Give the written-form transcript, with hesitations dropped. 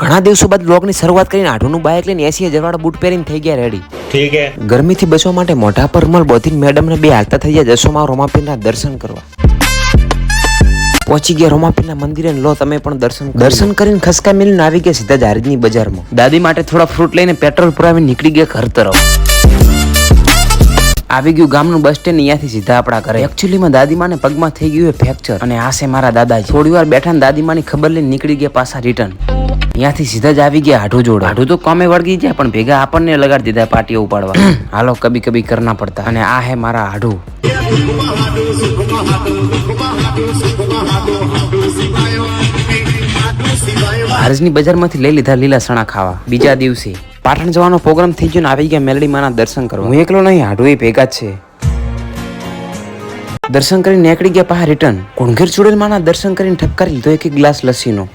ઘણા દિવસો બાદ વ્લોગની શરૂઆત કરીને આઢુનું બાઇક લઈને 80,000 વાળા બૂટ પહેરીને થઈ ગયા રેડી. ઠીક હે. ગરમીથી બચવા માટે મોઢા પર રૂમાલ બોધીને મેડમને બે હાલતા થઈ ગયા જસોમાં રોમાપીરના દર્શન કરવા. પહોંચી ગયા રોમાપીરના મંદિરે. લો તમે પણ દર્શન કરીને ખસકા મિલીને આવી ગયા સીધા જ હારીજની બજારમાં. દાદી માટે થોડા ફ્રૂટ લઈને પેટ્રોલ પુરાવીને નીકળી ગયા ઘર તરફ. આવી ગયું ગામનું બસ સ્ટેન્ડ. અહીંયાથી સીધા આપણા ઘરે. એકચ્યુઅલીમાં દાદીમાને પગમાં થઈ ગયું ફ્રેક્ચર અને આ છે મારા દાદાજી. થોડી વાર બેઠા ને દાદીમાની ખબર લઈને નીકળી ગયા પાછા રિટર્ન. અહીંયાથી સીધા જ આવી ગયા આઢુ જોડે. આઢુ તો કોમે વળગી જાય પણ ભેગા આપણને લગાડી દીધા પાટીઓ ઉપાડવા. હાલો કભી કભી કરના પડતા. અને આ હે મારા આઢુ. હારીજની બજારમાંથી લઈ લીધા લીલા સણા ખાવા. બીજા દિવસે પાટણ જવાનો પ્રોગ્રામ થઈ ગયો ને આવી ગયા મેલડી માના દર્શન કરવા. હું એકલો નહીં, આઢુ એ ભેગા જ છે. દર્શન કરીને નીકળી ગયા પાછા રિટર્ન. કુણઘેર ચુડેલ માના દર્શન કરીને ઠપકારી લીધો એક ગ્લાસ લસ્સીનો.